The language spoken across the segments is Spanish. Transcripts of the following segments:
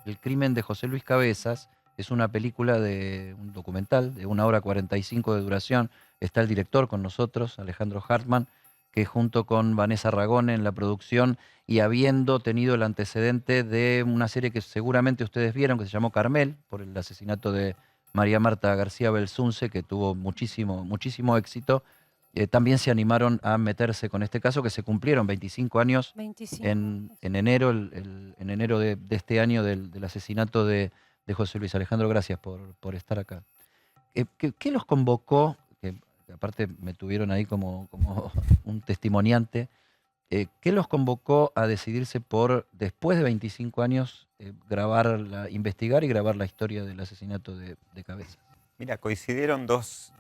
El crimen de José Luis Cabezas es una película de un documental de 1 hora 45 de duración. Está el director con nosotros, Alejandro Hartman, que junto con Vanessa Ragone en la producción y habiendo tenido el antecedente de una serie que seguramente ustedes vieron, que se llamó Carmel, por el asesinato de María Marta García Belsunce, que tuvo muchísimo éxito, también se animaron a meterse con este caso, que se cumplieron 25 años 25 en, años. en enero, en enero de este año del asesinato de José Luis. Alejandro, gracias por estar acá. ¿Qué los convocó? Que aparte me tuvieron ahí como un testimoniante. ¿Qué los convocó a decidirse por, después de 25 años, investigar y grabar la historia del asesinato de Cabezas? Mira, coincidieron dos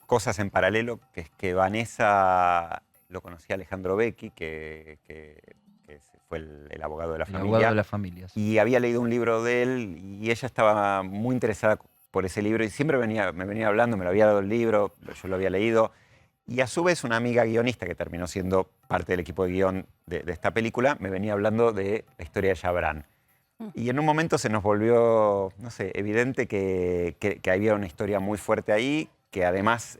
cosas en paralelo, que es que Vanessa lo conocía a Alejandro Becchi, que fue el abogado de la El abogado de familia, las familias. y había leído un libro de él y ella estaba muy interesada por ese libro y siempre me venía hablando, me lo había dado el libro, yo lo había leído. Y a su vez una amiga guionista que terminó siendo parte del equipo de guión de esta película me venía hablando de la historia de Chabran. Mm. Y en un momento se nos volvió, no sé, evidente que había una historia muy fuerte ahí, que además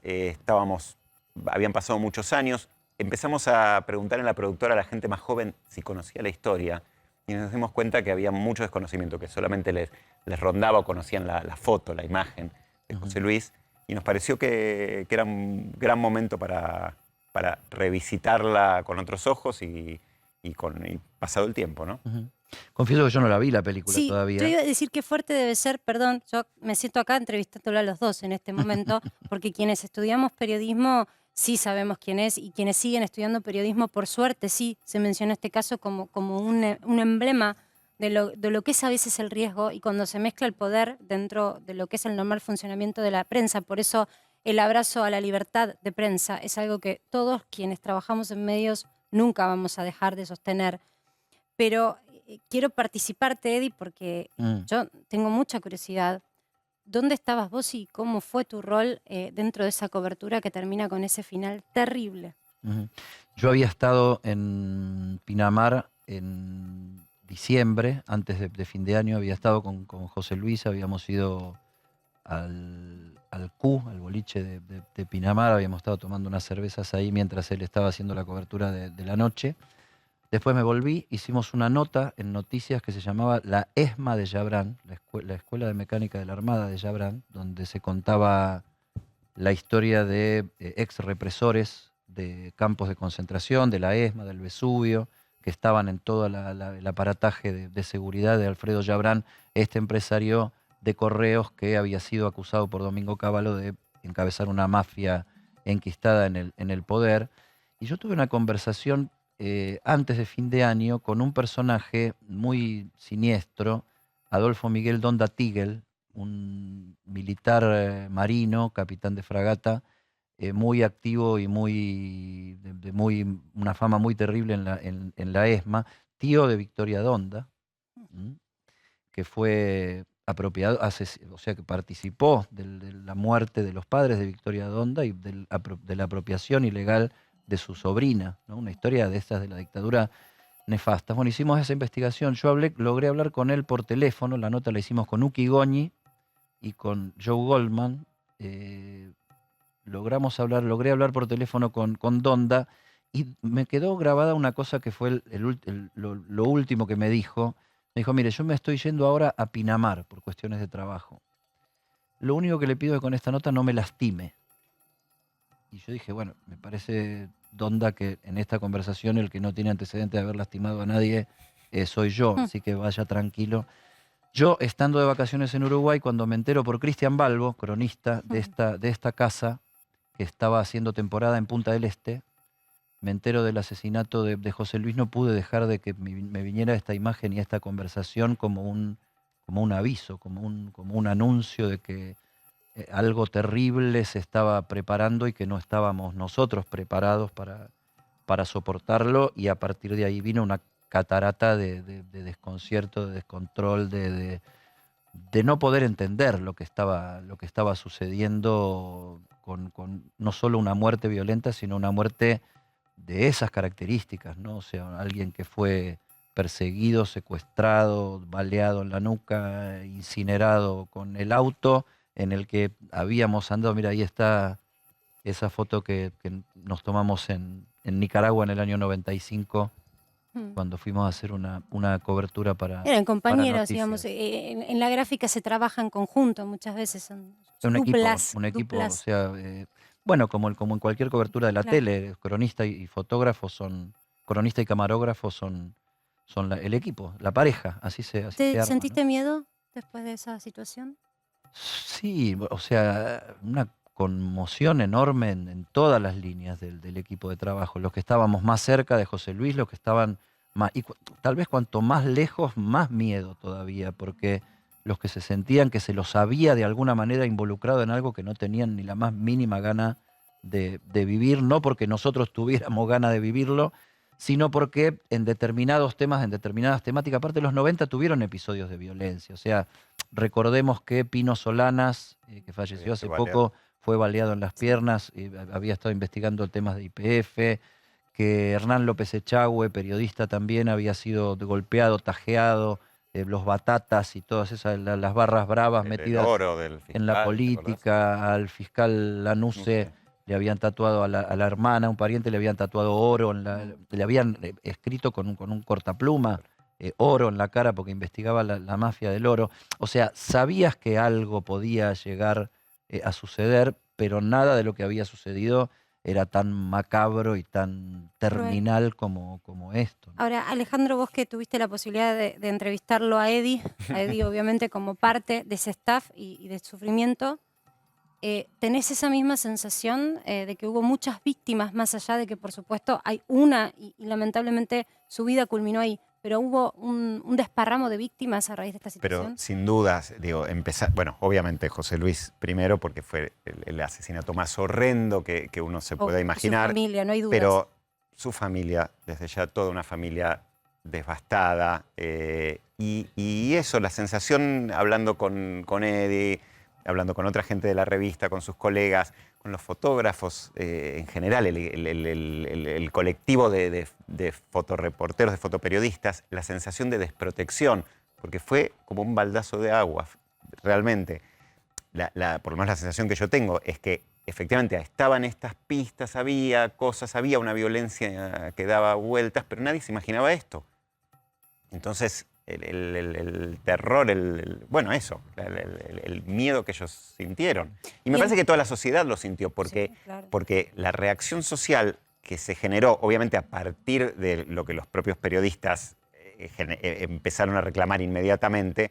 habían pasado muchos años. Empezamos a preguntar en la productora a la gente más joven si conocía la historia y nos dimos cuenta que había mucho desconocimiento, que solamente les rondaba o conocían la foto, la imagen de Ujú. José Luis. Y nos pareció que era un gran momento para revisitarla con otros ojos y pasado el tiempo, ¿no? Ujú. Confieso que yo no la vi la película Sí, yo todavía. iba a decir qué fuerte debe ser, perdón, yo me siento acá entrevistándolo a los dos en este momento, porque quienes estudiamos periodismo sí sabemos quién es y quienes siguen estudiando periodismo, por suerte sí se menciona este caso como un emblema de lo que es a veces el riesgo y cuando se mezcla el poder dentro de lo que es el normal funcionamiento de la prensa. Por eso el abrazo a la libertad de prensa es algo que todos quienes trabajamos en medios nunca vamos a dejar de sostener. Pero quiero participarte, Eddie, porque Mm. yo tengo mucha curiosidad. ¿Dónde estabas vos y cómo fue tu rol dentro de esa cobertura que termina con ese final terrible? Ujú. Yo había estado en Pinamar en diciembre, antes de fin de año, había estado con José Luis, habíamos ido al Q, al boliche de Pinamar, habíamos estado tomando unas cervezas ahí mientras él estaba haciendo la cobertura de la noche. Después me volví, hicimos una nota en Noticias que se llamaba La ESMA de Yabrán, la Escuela de Mecánica de la Armada de Yabrán, donde se contaba la historia de ex represores de campos de concentración, de la ESMA, del Vesubio, que estaban en todo el aparataje de seguridad de Alfredo Yabrán, este empresario de correos que había sido acusado por Domingo Cavallo de encabezar una mafia enquistada en el poder. Y yo tuve una conversación antes de fin de año con un personaje muy siniestro, Adolfo Miguel Donda Tigel, un militar marino, capitán de fragata, muy activo y una fama muy terrible en la ESMA, tío de Victoria Donda, ¿m? Que fue apropiado, o sea, que participó de la muerte de los padres de Victoria Donda y de la apropiación ilegal de su sobrina, ¿no? Una historia de estas de la dictadura nefasta. Bueno, hicimos esa investigación, logré hablar con él por teléfono, la nota la hicimos con Uki Goñi y con Joe Goldman. eh, Logré hablar por teléfono con Donda y me quedó grabada una cosa que fue lo último que me dijo. Me dijo, mire, yo me estoy yendo ahora a Pinamar por cuestiones de trabajo. Lo único que le pido es que con esta nota no me lastime. Y yo dije, bueno, me parece, Donda, que en esta conversación el que no tiene antecedentes de haber lastimado a nadie soy yo, Mm. así que vaya tranquilo. Yo, estando de vacaciones en Uruguay, cuando me entero por Cristian Balbo, cronista de esta casa, que estaba haciendo temporada en Punta del Este, me entero del asesinato de José Luis, no pude dejar de que me viniera esta imagen y esta conversación como un aviso, como un anuncio de que algo terrible se estaba preparando y que no estábamos nosotros preparados para soportarlo, y a partir de ahí vino una catarata de desconcierto, de descontrol, de no poder entender lo que estaba sucediendo con no solo una muerte violenta, sino una muerte de esas características, ¿no? O sea, alguien que fue perseguido, secuestrado, baleado en la nuca, incinerado con el auto en el que habíamos andado. Mira, ahí está esa foto que nos tomamos en Nicaragua en el año 95, cuando fuimos a hacer una cobertura para Eran compañeros, noticias. digamos. En la gráfica se trabaja en conjunto muchas veces. Son Un duplas, equipo, o duplas. sea, bueno, como en cualquier cobertura de la Claro. tele, cronista y fotógrafo cronista y camarógrafo son el equipo, la pareja, así se ¿Te arma, sentiste ¿no? miedo después de esa situación? Sí, o sea, una conmoción enorme en todas las líneas del equipo de trabajo. Los que estábamos más cerca de José Luis, los que estaban más... Y tal vez cuanto más lejos, más miedo todavía, porque los que se sentían que se los había de alguna manera involucrado en algo que no tenían ni la más mínima gana de vivir, no porque nosotros tuviéramos ganas de vivirlo, sino porque en determinados temas, en determinadas temáticas, aparte de los 90 tuvieron episodios de violencia. O sea, recordemos que Pino Solanas, que falleció hace poco, fue baleado en las piernas, había estado investigando temas de YPF, que Hernán López Echagüe, periodista también, había sido golpeado, tajeado, los batatas y todas esas, las barras bravas metidas en la política, al fiscal Lanuse le habían tatuado a la hermana, a un pariente le habían tatuado oro, le habían escrito con un cortapluma, oro en la cara porque investigaba la mafia del oro. O sea, sabías que algo podía llegar a suceder, pero nada de lo que había sucedido era tan macabro y tan terminal como esto, ¿no? Ahora, Alejandro, vos que tuviste la posibilidad de entrevistarlo a Eddie obviamente como parte de ese staff y de sufrimiento, ¿tenés esa misma sensación de que hubo muchas víctimas, más allá de que por supuesto hay una y lamentablemente su vida culminó ahí, pero hubo un desparramo de víctimas a raíz de esta situación? Pero sin dudas, digo, bueno, obviamente José Luis primero, porque fue el asesinato más horrendo que uno se pueda imaginar. Su familia, no hay dudas. Pero su familia, desde ya toda una familia devastada. Y eso, la sensación, hablando con Eddie, hablando con otra gente de la revista, con sus colegas, con los fotógrafos en general, el colectivo de fotoreporteros, de fotoperiodistas, la sensación de desprotección, porque fue como un baldazo de agua, realmente. Por lo menos la sensación que yo tengo es que efectivamente estaban estas pistas, había cosas, había una violencia que daba vueltas, pero nadie se imaginaba esto. Entonces, el terror, bueno, eso, el miedo que ellos sintieron. Y me parece que toda la sociedad lo sintió, porque, sí, claro, porque la reacción social que se generó, obviamente a partir de lo que los propios periodistas empezaron a reclamar inmediatamente,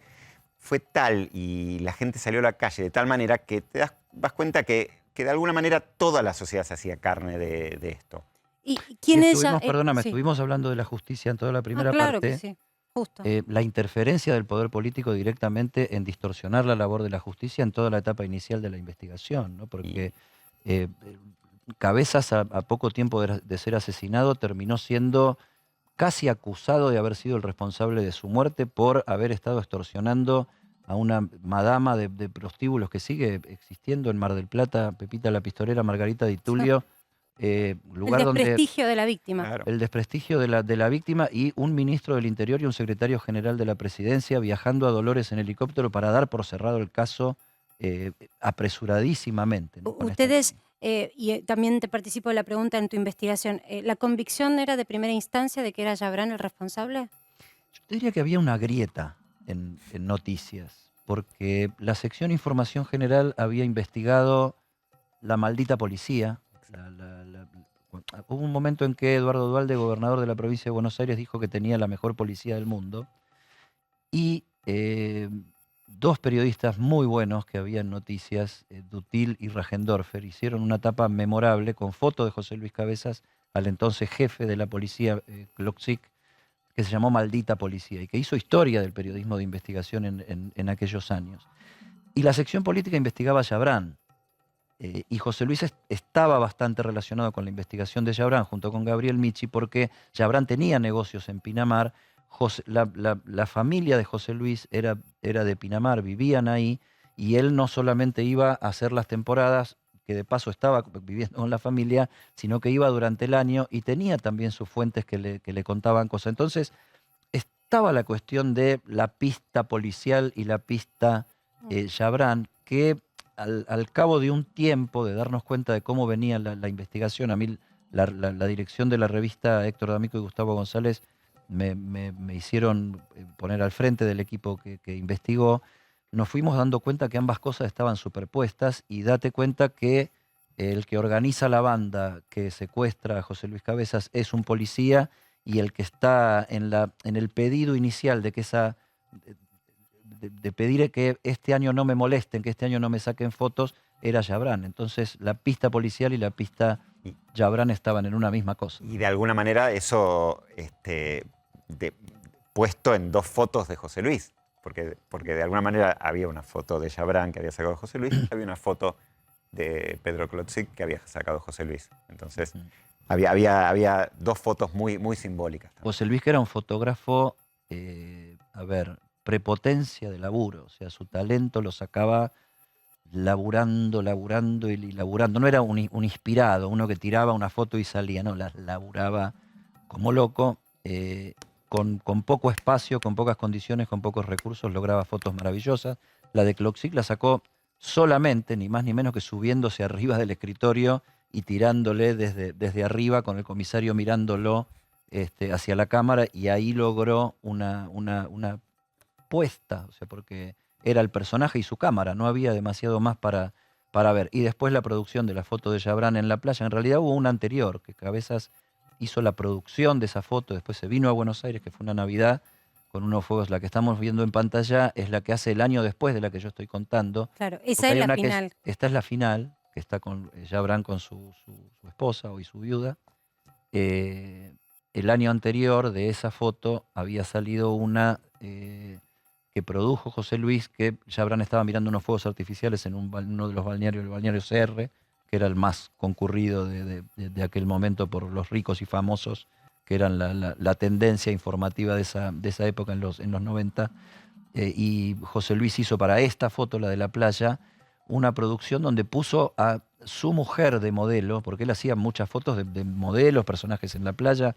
fue tal y la gente salió a la calle de tal manera que te das cuenta que de alguna manera toda la sociedad se hacía carne de esto. ¿Y quién es ella? Perdóname, Sí. estuvimos hablando de la justicia en toda la primera claro parte. Que sí, justo. La interferencia del poder político directamente en distorsionar la labor de la justicia en toda la etapa inicial de la investigación, ¿no? Porque Cabezas, a poco tiempo de ser asesinado, terminó siendo casi acusado de haber sido el responsable de su muerte por haber estado extorsionando a una madama de prostíbulos que sigue existiendo en Mar del Plata, Pepita la Pistolera, Margarita Di Tulio, lugar el donde desprestigio de la víctima. Claro. el desprestigio de la víctima, y un ministro del Interior y un secretario general de la Presidencia viajando a Dolores en helicóptero para dar por cerrado el caso apresuradísimamente, ¿no? Ustedes, y también te participo de la pregunta en tu investigación, ¿la convicción era de primera instancia de que era Yabrán el responsable? Yo te diría que había una grieta en noticias, porque la sección Información General había investigado la maldita policía. Hubo un momento en que Eduardo Duhalde, gobernador de la provincia de Buenos Aires, dijo que tenía la mejor policía del mundo. Y dos periodistas muy buenos que había en noticias, Dutil y Rajendorfer, hicieron una tapa memorable con foto de José Luis Cabezas, al entonces jefe de la policía Kloczik, que se llamó Maldita Policía y que hizo historia del periodismo de investigación en aquellos años. Y la sección política investigaba a Yabrán. Y José Luis estaba bastante relacionado con la investigación de Yabrán junto con Gabriel Michi, porque Yabrán tenía negocios en Pinamar. La familia de José Luis era de Pinamar, vivían ahí, y él no solamente iba a hacer las temporadas, que de paso estaba viviendo con la familia, sino que iba durante el año y tenía también sus fuentes que le contaban cosas. Entonces, estaba la cuestión de la pista policial y la pista Chabrán, que al cabo de un tiempo de darnos cuenta de cómo venía la investigación, a mí la dirección de la revista Héctor D'Amico y Gustavo González me hicieron poner al frente del equipo que investigó. Nos fuimos dando cuenta que ambas cosas estaban superpuestas, y date cuenta que el que organiza la banda que secuestra a José Luis Cabezas es un policía, y el que está en el pedido inicial de que de pedir que este año no me molesten, que este año no me saquen fotos, era Chabrán. Entonces la pista policial y la pista Chabrán estaban en una misma cosa. Y de alguna manera eso puesto en dos fotos de José Luis, porque de alguna manera había una foto de Chabrán que había sacado José Luis, y había una foto de Pedro Klotzik que había sacado José Luis. Entonces había dos fotos muy, muy simbólicas. José Luis, que era un fotógrafo, prepotencia de laburo, o sea, su talento lo sacaba laburando y laburando. No era un inspirado, uno que tiraba una foto y salía, no, las laburaba como loco, con poco espacio, con pocas condiciones, con pocos recursos, lograba fotos maravillosas. La de Klotzik la sacó solamente, ni más ni menos que subiéndose arriba del escritorio y tirándole desde arriba, con el comisario mirándolo hacia la cámara, y ahí logró una puesta, o sea, porque era el personaje y su cámara, no había demasiado más para ver. Y después la producción de la foto de Chabrán en la playa. En realidad hubo una anterior, que Cabezas hizo la producción de esa foto, después se vino a Buenos Aires, que fue una Navidad, con unos fuegos. La que estamos viendo en pantalla es la que hace el año después de la que yo estoy contando. Claro, esa es la final. Esta es la final, que está con Chabrán con su esposa, hoy su viuda. El año anterior de esa foto había salido una que produjo José Luis, que Chabrán estaba mirando unos fuegos artificiales en uno de los balnearios, el balneario CR, que era el más concurrido de aquel momento por los ricos y famosos, que eran la tendencia informativa de esa época en los 90. Y José Luis hizo para esta foto, la de la playa, una producción donde puso a su mujer de modelo, porque él hacía muchas fotos de modelos, personajes en la playa.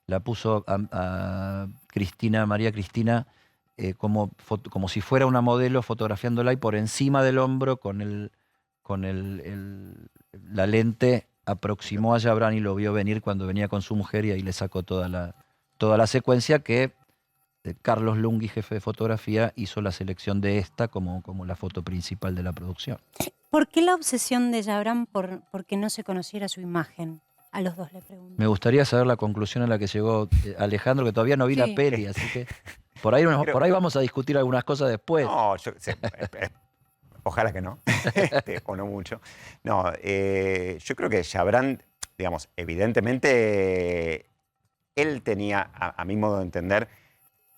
La puso a María Cristina, como si fuera una modelo, fotografiándola, y por encima del hombro, con la lente, aproximó a Chabrán y lo vio venir cuando venía con su mujer, y ahí le sacó toda la secuencia que Carlos Lungui, jefe de fotografía, hizo la selección de esta como la foto principal de la producción. ¿Por qué la obsesión de Chabrán por que no se conociera su imagen? A los dos le pregunto. Me gustaría saber la conclusión a la que llegó Alejandro, que todavía no vi la peli, así que por ahí vamos a discutir algunas cosas después. No, ojalá que no, o no mucho. No, yo creo que Chabrán, digamos, evidentemente, él tenía, a mi modo de entender,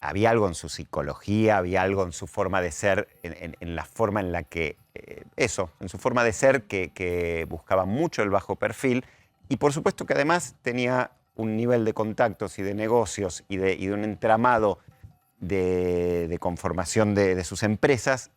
había algo en su psicología, había algo en su forma de ser, en la forma en la que, en su forma de ser, que buscaba mucho el bajo perfil. Y por supuesto que además tenía un nivel de contactos y de negocios y de un entramado de conformación de sus empresas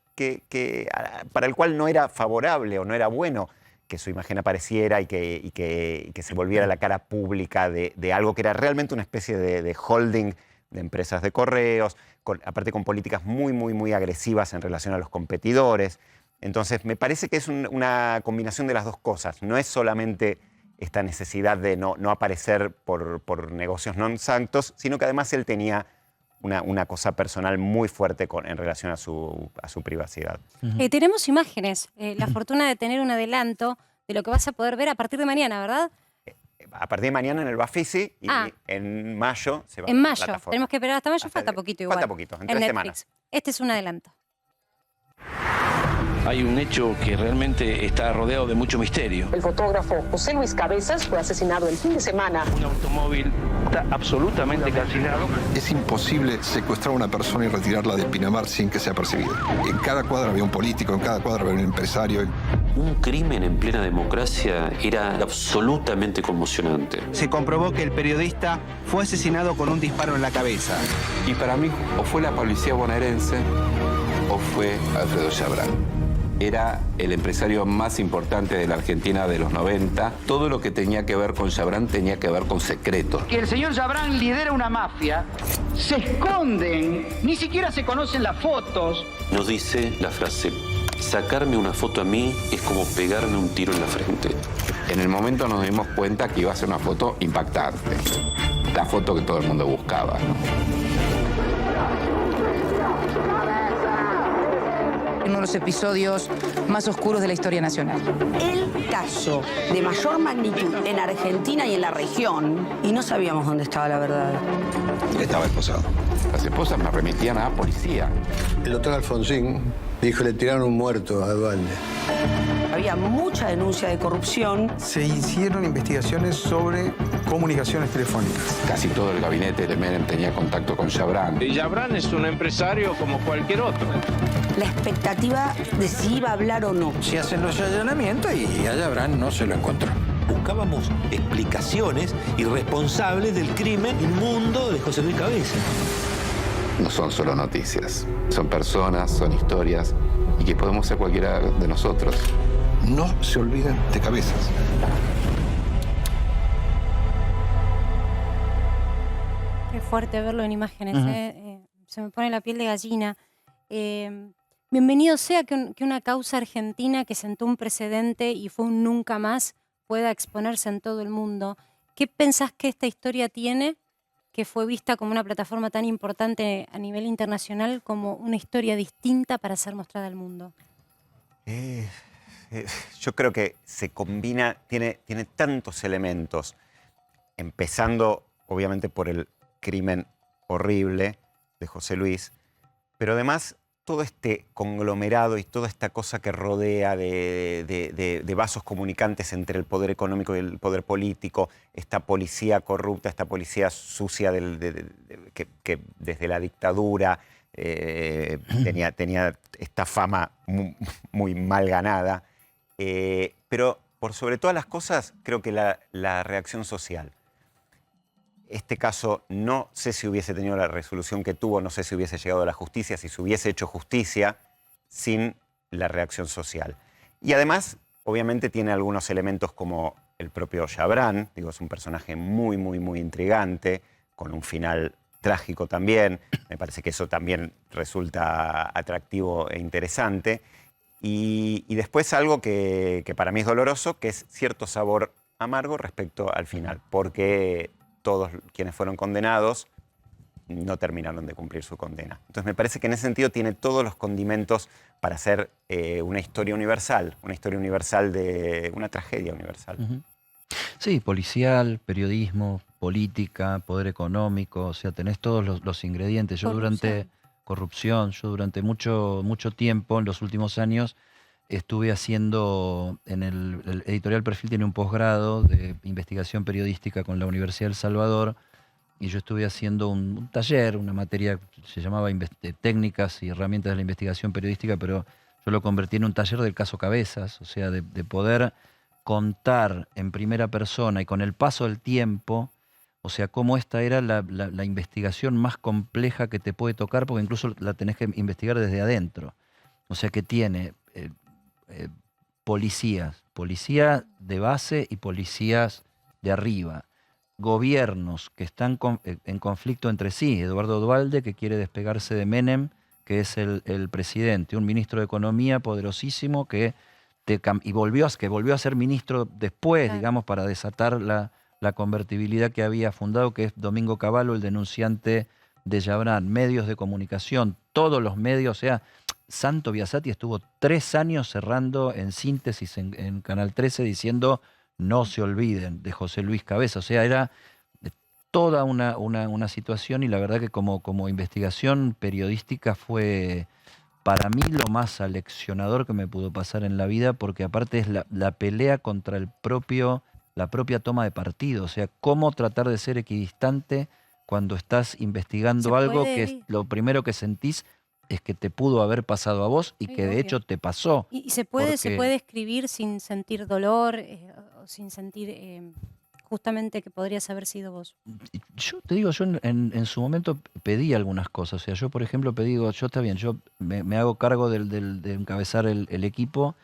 para el cual no era favorable o no era bueno que su imagen apareciera y que se volviera la cara pública de algo que era realmente una especie de holding de empresas de correos, aparte con políticas muy, muy, muy agresivas en relación a los competidores. Entonces me parece que es una combinación de las dos cosas. No es solamente esta necesidad de no aparecer por negocios non sanctos, sino que además él tenía una cosa personal muy fuerte en relación a su privacidad. Tenemos imágenes, la fortuna de tener un adelanto de lo que vas a poder ver a partir de mañana, ¿verdad? A partir de mañana en el Bafisi, y en mayo se va en a mayo, plataforma. tenemos que esperar hasta mayo, falta poquito igual. Falta poquito, en 3 Netflix. semanas. Este es un adelanto. Hay un hecho que realmente está rodeado de mucho misterio. El fotógrafo José Luis Cabezas fue asesinado el fin de semana. Un automóvil está absolutamente calcinado. Es imposible secuestrar a una persona y retirarla de Pinamar sin que sea percibido. En cada cuadra había un político, en cada cuadra había un empresario. Un crimen en plena democracia era absolutamente conmocionante. Se comprobó que el periodista fue asesinado con un disparo en la cabeza. Y para mí, o fue la policía bonaerense o fue Alfredo Chabrán. Era el empresario más importante de la Argentina de los 90. Todo lo que tenía que ver con Chabrán tenía que ver con secretos. Que el señor Chabrán lidera una mafia, se esconden, ni siquiera se conocen las fotos. Nos dice la frase: sacarme una foto a mí es como pegarme un tiro en la frente. En el momento nos dimos cuenta que iba a ser una foto impactante. La foto que todo el mundo buscaba, ¿no? Uno de los episodios más oscuros de la historia nacional. El caso de mayor magnitud en Argentina y en la región, y no sabíamos dónde estaba la verdad. Estaba esposado. Las esposas me remitían a la policía. El doctor Alfonsín dijo le tiraron un muerto a Dualde. Había mucha denuncia de corrupción. Se hicieron investigaciones sobre comunicaciones telefónicas. Casi todo el gabinete de Menem tenía contacto con Chabrán. Y Chabrán es un empresario como cualquier otro. La expectativa de si iba a hablar o no. Se hacen los allanamientos y a Chabrán no se lo encontró. Buscábamos explicaciones y responsables del crimen inmundo de José Luis Cabezas. No son solo noticias, son personas, son historias, y que podemos ser cualquiera de nosotros. No se olviden de Cabezas. Qué fuerte verlo en imágenes, se me pone la piel de gallina. Bienvenido sea que una causa argentina que sentó un precedente y fue un nunca más pueda exponerse en todo el mundo. ¿Qué pensás que esta historia tiene, que fue vista como una plataforma tan importante a nivel internacional, como una historia distinta para ser mostrada al mundo? Yo creo que se combina, tiene tantos elementos, empezando obviamente por el crimen horrible de José Luis, pero además todo este conglomerado y toda esta cosa que rodea de vasos comunicantes entre el poder económico y el poder político, esta policía corrupta, esta policía sucia que desde la dictadura tenía esta fama muy mal ganada. Pero por sobre todas las cosas, creo que la reacción social. Este caso no sé si hubiese tenido la resolución que tuvo, no sé si hubiese llegado a la justicia, si se hubiese hecho justicia sin la reacción social. Y además, obviamente, tiene algunos elementos como el propio Chabrán, digo, es un personaje muy, muy, muy intrigante, con un final trágico también. Me parece que eso también resulta atractivo e interesante. Y después algo que para mí es doloroso, que es cierto sabor amargo respecto al final, porque todos quienes fueron condenados no terminaron de cumplir su condena. Entonces me parece que en ese sentido tiene todos los condimentos para hacer una historia universal de una tragedia universal. Sí, policial, periodismo, política, poder económico, o sea, tenés todos los ingredientes. Yo durante mucho tiempo, en los últimos años, estuve haciendo, en el Editorial Perfil tiene un posgrado de investigación periodística con la Universidad del Salvador, y yo estuve haciendo un taller, una materia que se llamaba Técnicas y Herramientas de la Investigación Periodística, pero yo lo convertí en un taller del caso Cabezas, o sea, de poder contar en primera persona y con el paso del tiempo, o sea, cómo esta era la investigación más compleja que te puede tocar, porque incluso la tenés que investigar desde adentro. O sea, que tiene policía de base y policías de arriba, gobiernos que están en conflicto entre sí, Eduardo Duhalde, que quiere despegarse de Menem, que es el presidente, un ministro de Economía poderosísimo que volvió a ser ministro después, digamos, para desatar la convertibilidad que había fundado, que es Domingo Cavallo, el denunciante de Chabrán, medios de comunicación, todos los medios, o sea, Santo Biasati estuvo 3 años cerrando en síntesis en Canal 13 diciendo no se olviden de José Luis Cabezas, o sea, era toda una situación, y la verdad que como investigación periodística fue para mí lo más aleccionador que me pudo pasar en la vida, porque aparte es la pelea contra la propia toma de partido, o sea, cómo tratar de ser equidistante cuando estás investigando algo que es lo primero que sentís es que te pudo haber pasado a vos y que de hecho te pasó. Y se puede escribir sin sentir dolor o sin sentir justamente que podrías haber sido vos? Yo te digo, yo en su momento pedí algunas cosas. O sea, yo, por ejemplo, pedí, yo está bien, yo me hago cargo de encabezar el equipo,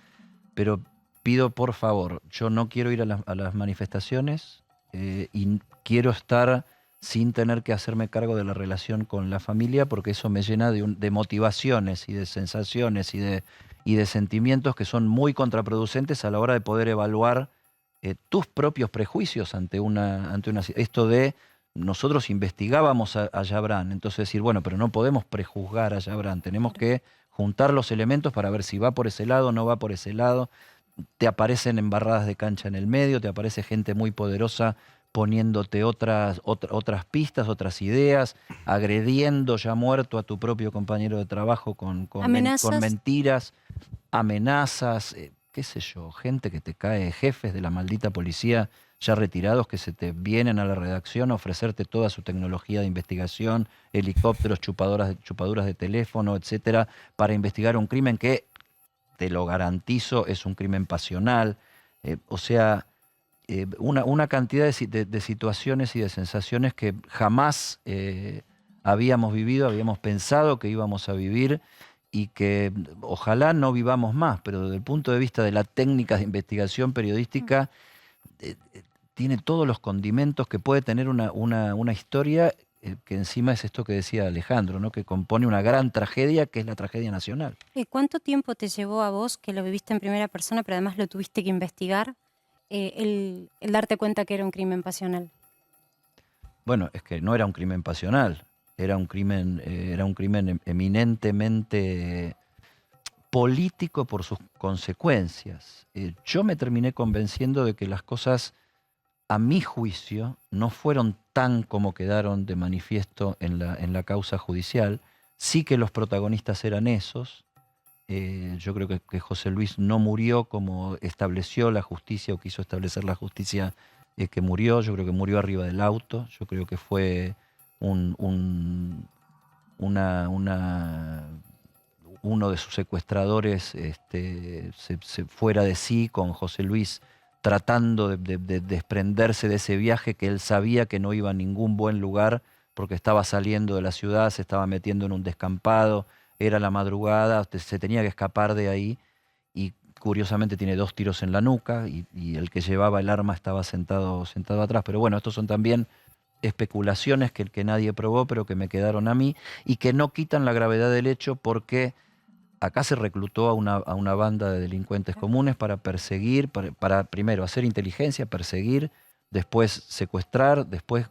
pero pido por favor, yo no quiero ir a las manifestaciones y quiero estar sin tener que hacerme cargo de la relación con la familia, porque eso me llena de motivaciones y de sensaciones y de sentimientos que son muy contraproducentes a la hora de poder evaluar tus propios prejuicios ante una esto de nosotros investigábamos a Yabrán, entonces decir, bueno, pero no podemos prejuzgar a Yabrán, tenemos que juntar los elementos para ver si va por ese lado o no va por ese lado. Te aparecen embarradas de cancha en el medio, te aparece gente muy poderosa poniéndote otras pistas, otras ideas, agrediendo ya muerto a tu propio compañero de trabajo con mentiras, amenazas, qué sé yo, gente que te cae, jefes de la maldita policía ya retirados que se te vienen a la redacción a ofrecerte toda su tecnología de investigación, helicópteros, chupaduras de teléfono, etcétera, para investigar un crimen que, te lo garantizo, es un crimen pasional. O sea, una cantidad de situaciones y de sensaciones que jamás habíamos vivido, habíamos pensado que íbamos a vivir y que ojalá no vivamos más, pero desde el punto de vista de la técnica de investigación periodística, tiene todos los condimentos que puede tener una historia que encima es esto que decía Alejandro, ¿no? Que compone una gran tragedia que es la tragedia nacional. ¿Cuánto tiempo te llevó a vos, que lo viviste en primera persona, pero además lo tuviste que investigar, el darte cuenta que era un crimen pasional? Bueno, es que no era un crimen pasional, era un crimen eminentemente político por sus consecuencias. Yo me terminé convenciendo de que las cosas, a mi juicio, no fueron tan como quedaron de manifiesto en la causa judicial. Sí que los protagonistas eran esos. Yo creo que José Luis no murió como estableció la justicia o quiso establecer la justicia que murió. Yo creo que murió arriba del auto. Yo creo que fue uno de sus secuestradores se fuera de sí con José Luis, tratando de desprenderse de ese viaje que él sabía que no iba a ningún buen lugar porque estaba saliendo de la ciudad, se estaba metiendo en un descampado, era la madrugada, se tenía que escapar de ahí y curiosamente tiene 2 tiros en la nuca y el que llevaba el arma estaba sentado atrás. Pero bueno, estos son también especulaciones que nadie probó, pero que me quedaron a mí y que no quitan la gravedad del hecho, porque acá se reclutó a una banda de delincuentes comunes para perseguir, para primero hacer inteligencia, perseguir, después secuestrar, después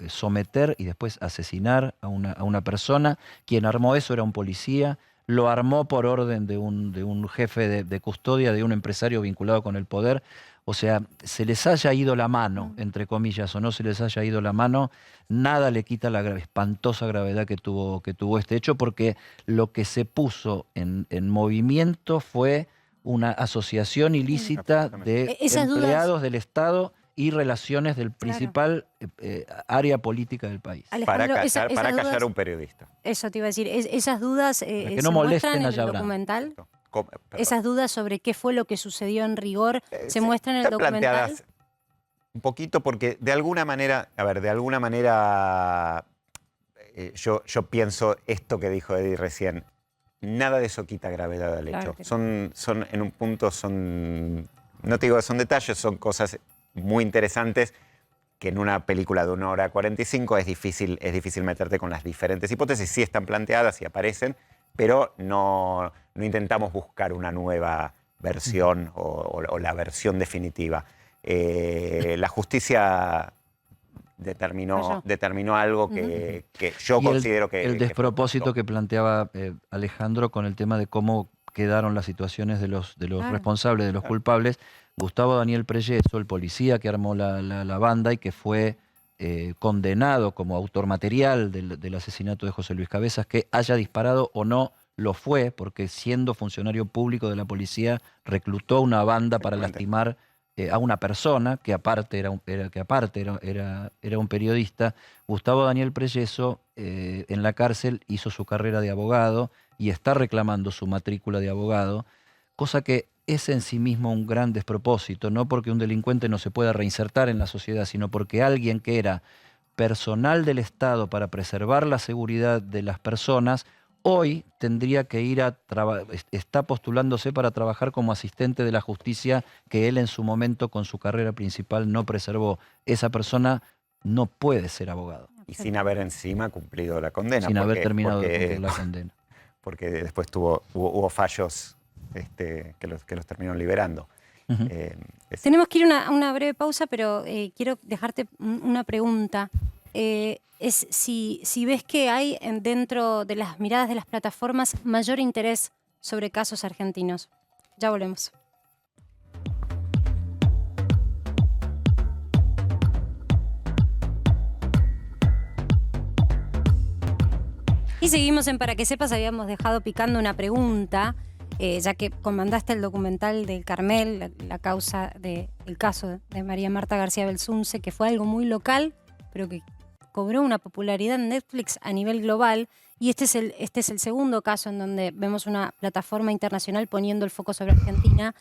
someter y después asesinar a una persona. Quien armó eso era un policía, lo armó por orden de un jefe de custodia, de un empresario vinculado con el poder. O sea, se les haya ido la mano, entre comillas, o no se les haya ido la mano, nada le quita la espantosa gravedad que tuvo este hecho, porque lo que se puso en movimiento fue una asociación ilícita de empleados del Estado y relaciones del principal área política del país. Alejandro, para callar a un periodista. Eso te iba a decir. Esas dudas que se no muestran en a el Yabrán. documental. Esas dudas sobre qué fue lo que sucedió en rigor se muestran en el Están documental. planteadas un poquito porque de alguna manera, yo pienso esto que dijo Eddie recién. Nada de eso quita gravedad al hecho. Claro son en un punto, no te digo que son detalles, son cosas muy interesantes que en una película de 1 hora 45 es difícil meterte con las diferentes hipótesis. Sí están planteadas y aparecen, pero no intentamos buscar una nueva versión o la versión definitiva. La justicia determinó algo que yo considero que... El despropósito que planteaba Alejandro con el tema de cómo quedaron las situaciones de los responsables, de los culpables. Gustavo Daniel Preyeso, el policía que armó la banda y que fue condenado como autor material del asesinato de José Luis Cabezas, que haya disparado o no, lo fue, porque siendo funcionario público de la policía reclutó una banda para lastimar a una persona que aparte era un periodista. Gustavo Daniel Preyeso en la cárcel hizo su carrera de abogado y está reclamando su matrícula de abogado, cosa que es en sí mismo un gran despropósito, no porque un delincuente no se pueda reinsertar en la sociedad, sino porque alguien que era personal del Estado para preservar la seguridad de las personas, hoy tendría que ir está postulándose para trabajar como asistente de la justicia que él en su momento con su carrera principal no preservó. Esa persona no puede ser abogado. Y sin haber encima cumplido la condena. Sin haber terminado de cumplir la condena. Porque después hubo fallos que los terminaron liberando. Tenemos que ir a una breve pausa, pero quiero dejarte una pregunta. Es si ves que hay dentro de las miradas de las plataformas mayor interés sobre casos argentinos. Ya volvemos. Y seguimos en Para que sepas, habíamos dejado picando una pregunta, ya que comandaste el documental del Carmel, el caso de María Marta García Belsunce, que fue algo muy local, pero que cobró una popularidad en Netflix a nivel global. Y este es el segundo caso en donde vemos una plataforma internacional poniendo el foco sobre Argentina.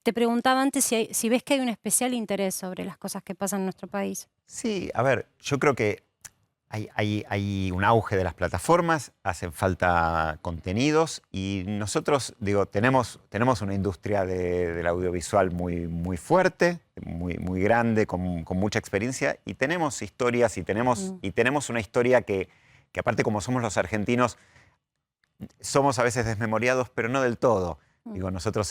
Te preguntaba antes si ves que hay un especial interés sobre las cosas que pasan en nuestro país. Sí, a ver, yo creo que hay un auge de las plataformas, hacen falta contenidos y nosotros, tenemos una industria del audiovisual muy fuerte, muy grande, con mucha experiencia y tenemos historias y tenemos una historia que aparte como somos los argentinos, somos a veces desmemoriados, pero no del todo. Nosotros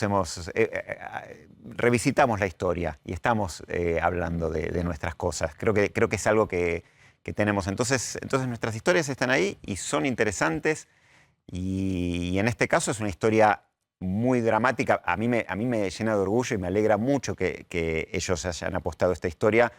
revisitamos la historia y estamos hablando de nuestras cosas. Creo que es algo que tenemos. Entonces nuestras historias están ahí y son interesantes y en este caso es una historia muy dramática. A mí me llena de orgullo y me alegra mucho que ellos hayan apostado a esta historia.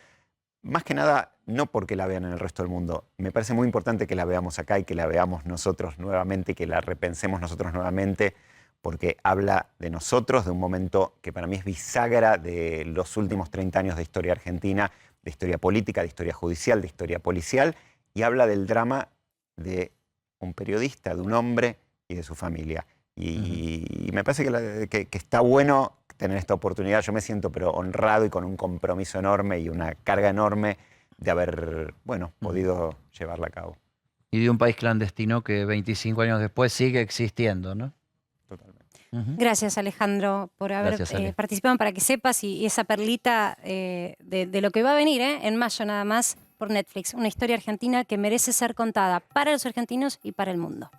Más que nada, no porque la vean en el resto del mundo. Me parece muy importante que la veamos acá y que la veamos nosotros nuevamente, que la repensemos nosotros nuevamente, porque habla de nosotros, de un momento que para mí es bisagra de los últimos 30 años de historia argentina, de historia política, de historia judicial, de historia policial, y habla del drama de un periodista, de un hombre y de su familia. Y me parece que está bueno tener esta oportunidad. Yo me siento pero honrado y con un compromiso enorme y una carga enorme de haber, podido llevarla a cabo. Y de un país clandestino que 25 años después sigue existiendo, ¿no? Totalmente. Gracias, Alejandro, por haber participado en Para que sepas y esa perlita de lo que va a venir en mayo nada más por Netflix. Una historia argentina que merece ser contada para los argentinos y para el mundo.